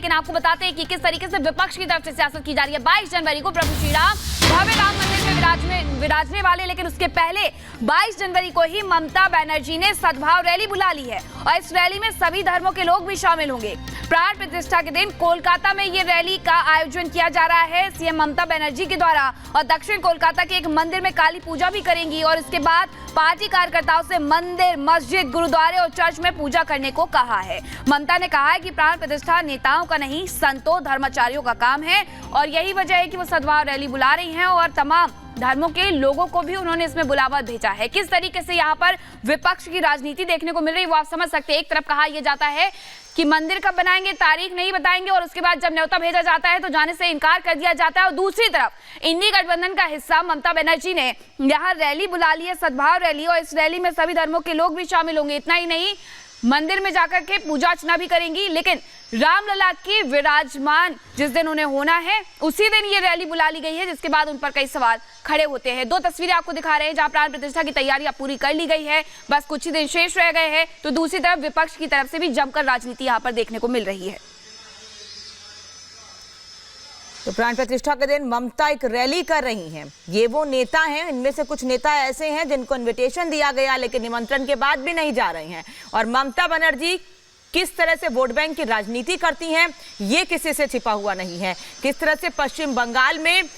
लेकिन आपको बताते हैं कि किस तरीके से विपक्ष की तरफ से सियासत की जा रही है। 22 जनवरी को प्रभु श्री राम भव्य राम मंदिर में विराजने वाले, लेकिन उसके पहले 22 जनवरी को ही ममता बनर्जी ने सद्भाव रैली बुला ली है और इस रैली में सभी धर्मों के लोग भी शामिल होंगे। प्राण प्रतिष्ठा के दिन कोलकाता में ये रैली का आयोजन किया जा रहा है सीएम ममता बनर्जी के द्वारा, और दक्षिण कोलकाता के एक मंदिर में काली पूजा भी करेंगी और इसके बाद पार्टी कार्यकर्ताओं से मंदिर, मस्जिद, गुरुद्वारे और चर्च में पूजा करने को कहा है। ममता ने कहा है कि प्राण प्रतिष्ठा नेताओं का नहीं, संतों, धर्माचार्यों का काम है और यही वजह है कि वो सद्भाव रैली बुला रही हैं और तमाम धर्मों के लोगों को भी उन्होंने इसमें बुलावा भेजा है। किस तरीके से यहाँ पर विपक्ष की राजनीति देखने को मिल रही है वो आप समझ सकते हैं। एक तरफ कहा यह जाता है कि मंदिर कब बनाएंगे, तारीख नहीं बताएंगे, और उसके बाद जब न्योता भेजा जाता है तो जाने से इनकार कर दिया जाता है। और दूसरी तरफ इंडी गठबंधन का हिस्सा ममता बनर्जी ने यहाँ रैली बुला ली है, सद्भाव रैली, और इस रैली में सभी धर्मों के लोग भी शामिल होंगे। इतना ही नहीं, मंदिर में जाकर के पूजा अर्चना भी करेंगी, लेकिन रामलला के विराजमान जिस दिन उन्हें होना है उसी दिन ये रैली बुला ली गई है, जिसके बाद उन पर कई सवाल खड़े होते हैं। दो तस्वीरें आपको दिखा रहे हैं जहां प्राण प्रतिष्ठा की तैयारियां पूरी कर ली गई है, बस कुछ ही दिन शेष रह गए हैं, तो दूसरी तरफ विपक्ष की तरफ से भी जमकर राजनीति यहाँ पर देखने को मिल रही है। तो प्राण प्रतिष्ठा के दिन ममता एक रैली कर रही हैं। ये वो नेता हैं, इनमें से कुछ नेता ऐसे हैं जिनको इनविटेशन दिया गया लेकिन निमंत्रण के बाद भी नहीं जा रहे हैं। और ममता बनर्जी किस तरह से वोट बैंक की राजनीति करती हैं ये किसी से छिपा हुआ नहीं है। किस तरह से पश्चिम बंगाल में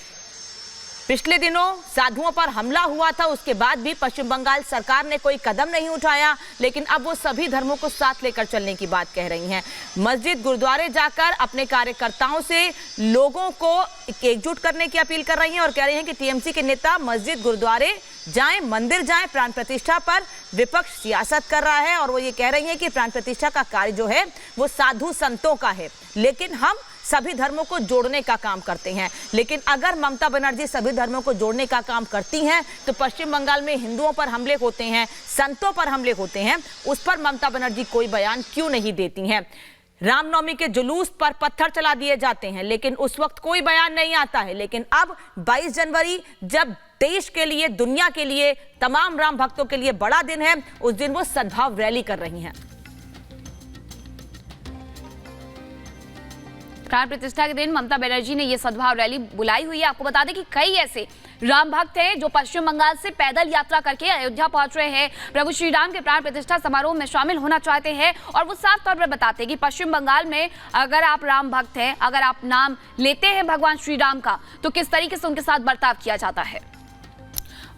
पिछले दिनों साधुओं पर हमला हुआ था, उसके बाद भी पश्चिम बंगाल सरकार ने कोई कदम नहीं उठाया, लेकिन अब वो सभी धर्मों को साथ लेकर चलने की बात कह रही हैं। मस्जिद, गुरुद्वारे जाकर अपने कार्यकर्ताओं से लोगों को एकजुट करने की अपील कर रही हैं और कह रही हैं कि टीएमसी के नेता मस्जिद, गुरुद्वारे जाएं, मंदिर जाएं। प्राण प्रतिष्ठा पर विपक्ष सियासत कर रहा है और वो ये कह रही हैं कि प्राण प्रतिष्ठा का कार्य जो है वो साधु संतों का है, लेकिन हम सभी धर्मों को जोड़ने का काम करते हैं। लेकिन अगर ममता बनर्जी सभी धर्मों को जोड़ने का काम करती हैं तो पश्चिम बंगाल में हिंदुओं पर हमले होते हैं, संतों पर हमले होते हैं, उस पर ममता बनर्जी कोई बयान क्यों नहीं देती हैं। रामनवमी के जुलूस पर पत्थर चला दिए जाते हैं लेकिन उस वक्त कोई बयान नहीं आता है, लेकिन अब 22 जनवरी जब देश के लिए, दुनिया के लिए, तमाम राम भक्तों के लिए बड़ा दिन है, उस दिन वो सद्भाव रैली कर रही हैं। प्राण प्रतिष्ठा के दिन ममता बनर्जी ने यह सद्भाव रैली बुलाई हुई है। आपको बता दें कि कई ऐसे राम भक्त हैं जो पश्चिम बंगाल से पैदल यात्रा करके अयोध्या पहुंच रहे हैं, प्रभु श्री राम के प्राण प्रतिष्ठा समारोह में शामिल होना चाहते हैं, और वो साफ तौर पर बताते हैं कि पश्चिम बंगाल में अगर आप राम भक्त हैं, अगर आप नाम लेते हैं भगवान श्री राम का, तो किस तरीके से उनके साथ बर्ताव किया जाता है।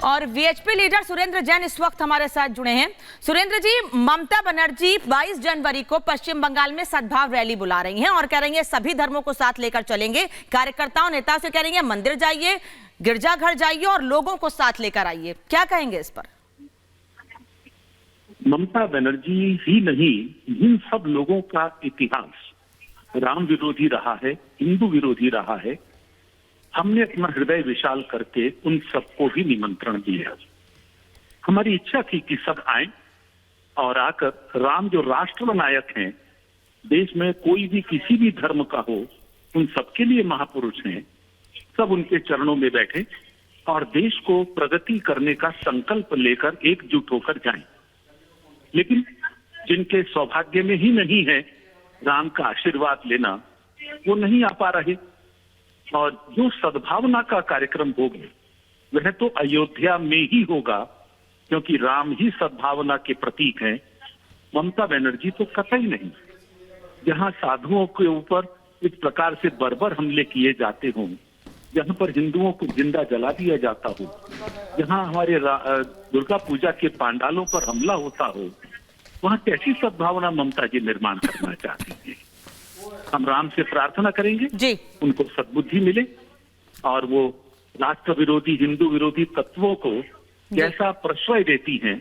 और वीएचपी लीडर सुरेंद्र जैन इस वक्त हमारे साथ जुड़े हैं। सुरेंद्र जी, ममता बनर्जी 22 जनवरी को पश्चिम बंगाल में सद्भाव रैली बुला रही हैं और कह रही हैं सभी धर्मों को साथ लेकर चलेंगे। कार्यकर्ताओं, नेताओं से कह रही हैं मंदिर जाइए, गिरजाघर जाइए और लोगों को साथ लेकर आइए। क्या कहेंगे इस पर? ममता बनर्जी ही नहीं, इन सब लोगों का इतिहास राम विरोधी रहा है, हिंदू विरोधी रहा है। हमने अपना हृदय विशाल करके उन सबको भी निमंत्रण दिया। हमारी इच्छा थी कि सब आए और आकर राम जो राष्ट्र नायक हैं, देश में कोई भी किसी भी धर्म का हो, उन सबके लिए महापुरुष हैं, सब उनके चरणों में बैठे और देश को प्रगति करने का संकल्प लेकर एकजुट होकर जाएं। लेकिन जिनके सौभाग्य में ही नहीं है राम का आशीर्वाद लेना, वो नहीं आ पा रहे। और जो सद्भावना का कार्यक्रम होगा वह तो अयोध्या में ही होगा, क्योंकि राम ही सद्भावना के प्रतीक हैं। ममता बनर्जी तो कतई नहीं। जहां साधुओं के ऊपर इस प्रकार से बर्बर हमले किए जाते हों, जहां पर हिंदुओं को जिंदा जला दिया जाता हो, जहां हमारे दुर्गा पूजा के पांडालों पर हमला होता हो, वहां कैसी सद्भावना ममता जी निर्माण करना चाहती है। हम राम से प्रार्थना करेंगे जी, उनको सद्बुद्धि मिले और वो राष्ट्र विरोधी, हिंदू विरोधी तत्वों को जैसा प्रश्रय देती हैं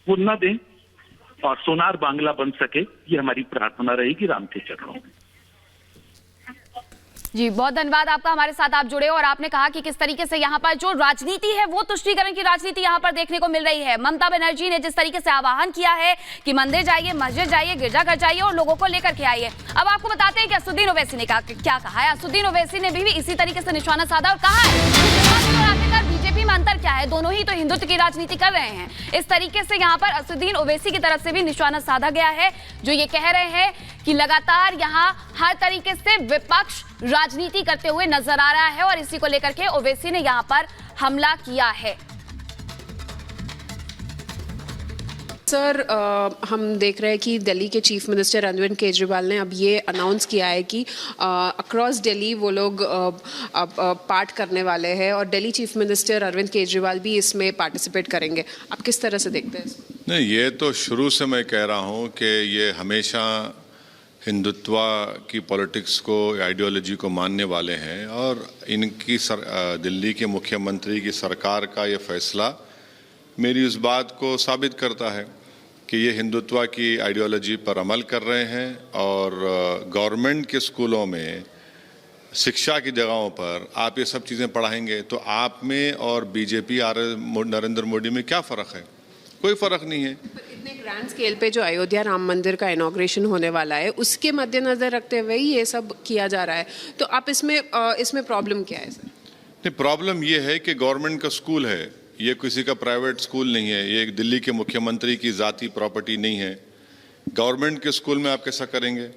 वो न दें और सोनार बांग्ला बन सके, ये हमारी प्रार्थना रहेगी राम के चरणों में। जी, बहुत धन्यवाद आपका, हमारे साथ आप जुड़े और आपने कहा कि किस तरीके से यहाँ पर जो राजनीति है वो तुष्टीकरण की राजनीति यहाँ पर देखने को मिल रही है। ममता बनर्जी ने जिस तरीके से आह्वान किया है कि मंदिर जाइए, मस्जिद जाइए, गिरजाघर जाइए और लोगों को लेकर के आइए। अब आपको बताते हैं कि असदुद्दीन ओवैसी ने क्या कहा है। असदुद्दीन ओवैसी ने भी इसी तरीके से निशाना साधा और कहा है बीजेपी में अंतर क्या है? दोनों ही तो हिंदुत्व की राजनीति कर रहे हैं। इस तरीके से यहाँ पर असदुद्दीन ओवैसी की तरफ से भी निशाना साधा गया है, जो ये कह रहे हैं कि लगातार यहाँ हर तरीके से विपक्ष राजनीति करते हुए नजर आ रहा है और इसी को लेकर के ओवैसी ने यहाँ पर हमला किया है। सर, हम देख रहे हैं कि दिल्ली के चीफ मिनिस्टर अरविंद केजरीवाल ने अब ये अनाउंस किया है कि अक्रॉस दिल्ली वो लोग पार्ट करने वाले हैं और दिल्ली चीफ मिनिस्टर अरविंद केजरीवाल भी इसमें पार्टिसिपेट करेंगे। आप किस तरह से देखते हैं इसको? नहीं, ये तो शुरू से मैं कह रहा हूँ कि ये हमेशा हिंदुत्व की पॉलिटिक्स को, आइडियोलॉजी को मानने वाले हैं और इनकी दिल्ली के मुख्यमंत्री की सरकार का ये फैसला मेरी उस बात को साबित करता है कि ये हिंदुत्व की आइडियोलॉजी पर अमल कर रहे हैं और गवर्नमेंट के स्कूलों में शिक्षा की जगहों पर आप ये सब चीज़ें पढ़ाएंगे तो आप में और बीजेपी नरेंद्र मोदी में क्या फ़र्क है? कोई फ़र्क नहीं है। इतने ग्रैंड स्केल पे जो अयोध्या राम मंदिर का इनॉग्रेशन होने वाला है उसके मद्देनजर रखते हुए ही ये सब किया जा रहा है, तो आप इसमें प्रॉब्लम क्या है सर? नहीं, प्रॉब्लम ये है कि गवर्नमेंट का स्कूल है, ये किसी का प्राइवेट स्कूल नहीं है, ये एक दिल्ली के मुख्यमंत्री की ज़ाती प्रॉपर्टी नहीं है। गवर्नमेंट के स्कूल में आप कैसा करेंगे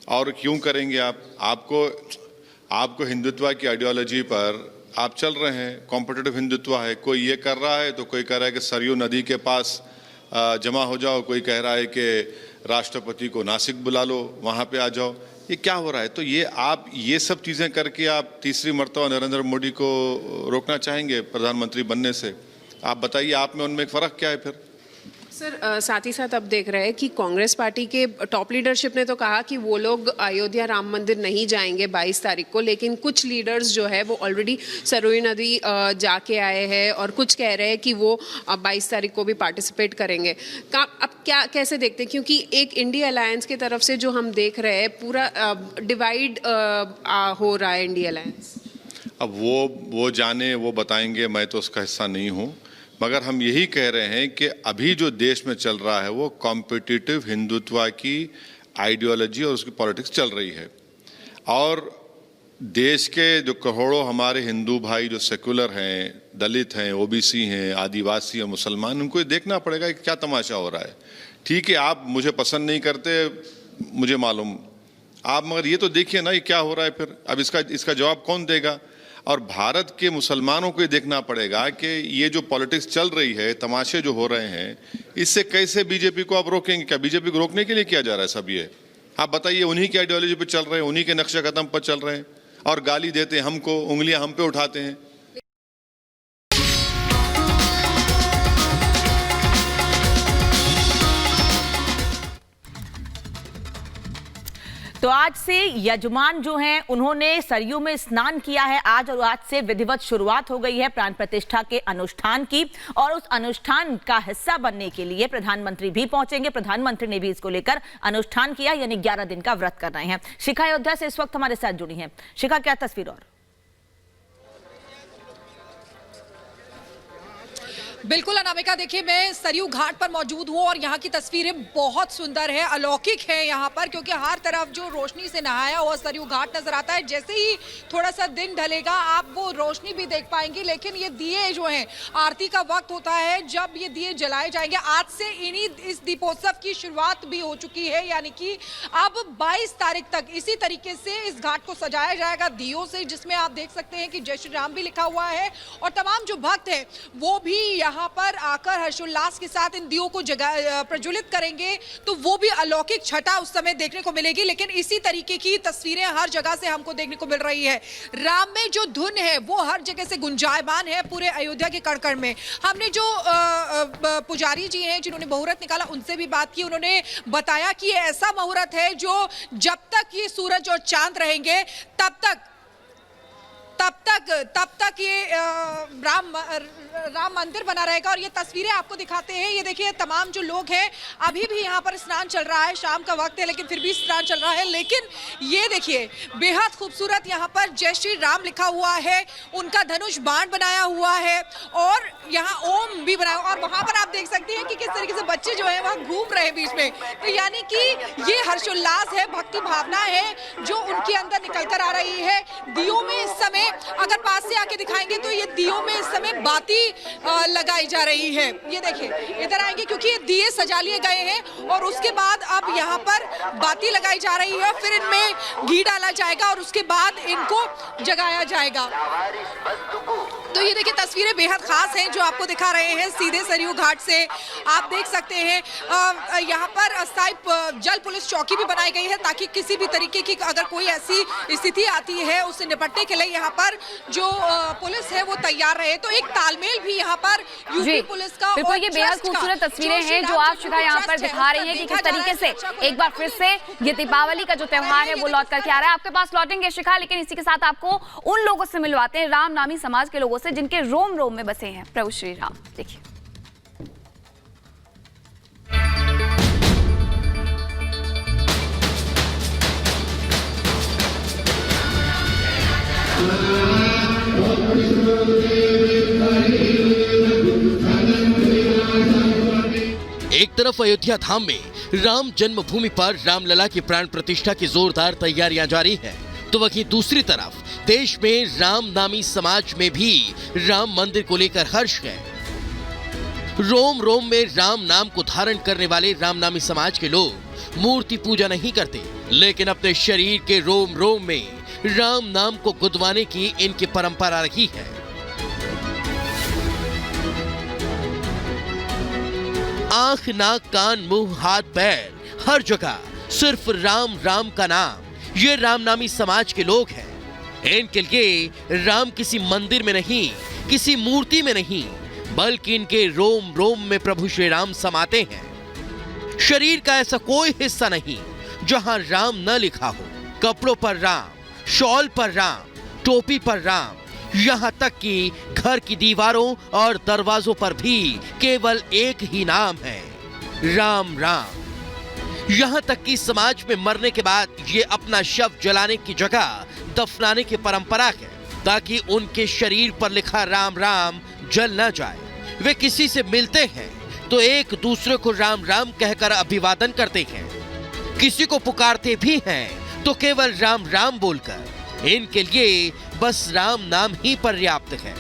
और क्यों करेंगे? आपको हिंदुत्व की आइडियोलॉजी पर आप चल रहे हैं, कॉम्पिटिटिव हिंदुत्व है। कोई ये कर रहा है तो कोई कह रहा है कि सरयू नदी के पास जमा हो जाओ, कोई कह रहा है कि राष्ट्रपति को नासिक बुला लो, वहाँ पे आ जाओ। ये क्या हो रहा है? तो ये सब चीज़ें करके आप तीसरी मर्तबा नरेंद्र मोदी को रोकना चाहेंगे प्रधानमंत्री बनने से? आप बताइए, आप में उनमें एक फ़र्क क्या है फिर? सर, साथ ही साथ अब देख रहे हैं कि कांग्रेस पार्टी के टॉप लीडरशिप ने तो कहा कि वो लोग अयोध्या राम मंदिर नहीं जाएंगे 22 तारीख को, लेकिन कुछ लीडर्स जो है वो ऑलरेडी सरयू नदी जाके आए हैं और कुछ कह रहे हैं कि वो 22 तारीख को भी पार्टिसिपेट करेंगे। अब कैसे देखते हैं, क्योंकि एक इंडिया अलायंस की तरफ से जो हम देख रहे हैं पूरा डिवाइड हो रहा है इंडिया अलायंस। अब वो जाने, वो बताएंगे, मैं तो उसका हिस्सा नहीं हूँ, मगर हम यही कह रहे हैं कि अभी जो देश में चल रहा है वो कॉम्पिटिटिव हिंदुत्व की आइडियोलॉजी और उसकी पॉलिटिक्स चल रही है और देश के जो करोड़ों हमारे हिंदू भाई जो सेकुलर हैं, दलित हैं, ओबीसी हैं, आदिवासी हैं, मुसलमान, उनको ये देखना पड़ेगा कि क्या तमाशा हो रहा है। ठीक है, आप मुझे पसंद नहीं करते, मुझे मालूम, आप मगर ये तो देखिए ना ये क्या हो रहा है फिर। अब इसका जवाब कौन देगा? और भारत के मुसलमानों को ये देखना पड़ेगा कि ये जो पॉलिटिक्स चल रही है, तमाशे जो हो रहे हैं, इससे कैसे बीजेपी को आप रोकेंगे? क्या बीजेपी को रोकने के लिए किया जा रहा है सब ये? आप बताइए, उन्हीं की आइडियोलॉजी पे चल रहे हैं, उन्हीं के नक्शे कदम पर चल रहे हैं और गाली देते हैं हमको, उंगलियां हम पे उठाते हैं। तो आज से यजमान जो हैं उन्होंने सरयू में स्नान किया है आज, और आज से विधिवत शुरुआत हो गई है प्राण प्रतिष्ठा के अनुष्ठान की। और उस अनुष्ठान का हिस्सा बनने के लिए प्रधानमंत्री भी पहुंचेंगे। प्रधानमंत्री ने भी इसको लेकर अनुष्ठान किया, यानी 11 दिन का व्रत कर रहे हैं। शिखा अयोध्या से इस वक्त हमारे साथ जुड़ी हैं। शिखा, क्या तस्वीर? और बिल्कुल अनामिका, देखिए मैं सरयू घाट पर मौजूद हूँ और यहाँ की तस्वीरें बहुत सुंदर है, अलौकिक है यहाँ पर, क्योंकि हर तरफ जो रोशनी से नहाया हुआ सरयू घाट नजर आता है। जैसे ही थोड़ा सा दिन ढलेगा आप वो रोशनी भी देख पाएंगे, लेकिन ये दिए जो हैं, आरती का वक्त होता है जब ये दिए जलाए जाएंगे। आज से इस दीपोत्सव की शुरुआत भी हो चुकी है, यानी कि अब 22 तारीख तक इसी तरीके से इस घाट को सजाया जाएगा दियों से, जिसमें आप देख सकते हैं कि जय श्री राम भी लिखा हुआ है और तमाम जो भक्त हैं वो भी यहाँ पर आकर हर्षोल्लास के साथ इन दियों को प्रज्वलित करेंगे, तो वो भी अलौकिक छटा उस समय देखने को मिलेगी। लेकिन इसी तरीके की तस्वीरें हर जगह से हमको देखने को मिल रही है। राम में जो धुन है वो हर जगह से गुंजायमान है पूरे अयोध्या के कण कण में। हमने जो पुजारी जी हैं जिन्होंने मुहूर्त निकाला उनसे भी बात की, उन्होंने बताया कि ये ऐसा मुहूर्त है जो जब तक ये सूरज और चांद रहेंगे तब तक ये राम मंदिर बना रहेगा। और ये तस्वीरें आपको दिखाते हैं, ये देखिए तमाम जो लोग हैं, अभी भी यहाँ पर स्नान चल रहा है, शाम का वक्त है लेकिन फिर भी स्नान चल रहा है। लेकिन ये देखिए बेहद खूबसूरत यहाँ पर जय श्री राम लिखा हुआ है, उनका धनुष बाण बनाया हुआ है और यहाँ ओम भी बनाया, और वहाँ पर आप देख सकते हैं कि किस तरीके से बच्चे जो है वहाँ घूम रहे हैं बीच में। तो यानी कि ये हर्षोल्लास है, भक्ति भावना है जो उनके अंदर निकल कर आ रही है। दियों में इस समय में अगर पास से आके दिखाएंगे तो ये दियों में इस समय बाती लगाई जा रही है। ये देखिए, इधर आएंगे क्योंकि ये दिए सजा लिए गए हैं और उसके बाद अब यहाँ पर बाती लगाई जा रही है, फिर इनमें घी डाला जाएगा और उसके बाद इनको जगाया जाएगा। तो ये देखिए, तस्वीरें बेहद खास हैं जो आपको दिखा रहे हैं सीधे सरयू घाट से। आप देख सकते हैं यहाँ पर अस्थायी जल पुलिस चौकी भी बनाई गई है ताकि किसी भी तरीके की अगर कोई ऐसी स्थिति आती है उससे निपटने के लिए यहाँ पर जो पुलिस है वो तैयार रहे। तो एक तालमेल भी यहाँ पर यूपी पुलिस का। बिल्कुल, ये बेहद खूबसूरत तस्वीरें हैं जो आप शिखा यहाँ पर दिखा रही हैं कि किस तरीके से एक बार फिर से ये दीपावली का जो त्योहार है वो लौट करके आ रहा है। आपके पास लौटेंगे शिखा, लेकिन इसी के साथ आपको उन लोगों से मिलवाते हैं, राम नामी समाज के लोगों से जिनके रोम रोम में बसे हैं प्रभु श्री राम। देखिए, एक तरफ अयोध्या धाम में राम जन्मभूमि पर रामलला की प्राण प्रतिष्ठा की जोरदार तैयारियां जारी हैं, तो वहीं दूसरी तरफ देश में राम नामी समाज में भी राम मंदिर को लेकर हर्ष है। रोम रोम में राम नाम को धारण करने वाले राम नामी समाज के लोग मूर्ति पूजा नहीं करते, लेकिन अपने शरीर के रोम रोम में राम नाम को गुदवाने की इनकी परंपरा रही है। आंख, नाक, कान, मुंह, हाथ, पैर, हर जगह सिर्फ राम राम का नाम। ये रामनामी समाज के लोग हैं। इनके लिए राम किसी मंदिर में नहीं, किसी मूर्ति में नहीं, बल्कि इनके रोम रोम में प्रभु श्री राम समाते हैं। शरीर का ऐसा कोई हिस्सा नहीं जहां राम न लिखा हो। कपड़ों पर राम, शॉल पर राम, टोपी पर राम, यहाँ तक कि घर की दीवारों और दरवाजों पर भी केवल एक ही नाम है, राम राम। यहाँ तक कि समाज में मरने के बाद ये अपना शव जलाने की जगह दफनाने की परंपरा है ताकि उनके शरीर पर लिखा राम राम जल न जाए। वे किसी से मिलते हैं तो एक दूसरे को राम राम कहकर अभिवादन करते हैं, किसी को पुकारते भी हैं तो केवल राम राम बोलकर। इनके लिए बस राम नाम ही पर्याप्त है।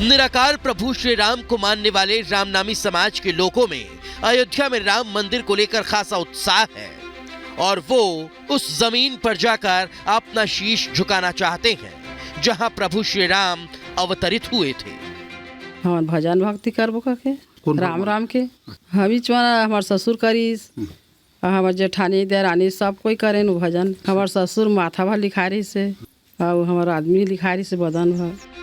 निराकार प्रभु श्री राम को मानने वाले रामनामी समाज के लोगों में अयोध्या में राम मंदिर को लेकर खासा उत्साह है और वो उस जमीन पर जाकर अपना शीश झुकाना चाहते हैं जहां प्रभु श्री राम अवतरित हुए थे। हम भजन भक्ति करबो के राम राम के हमी हमार ससुर करीस, हमार जेठानी देरानी सब कोई करे भजन। हमार ससुर माथा भर लिखारी से और हमार आदमी लिखारी से बदन भर।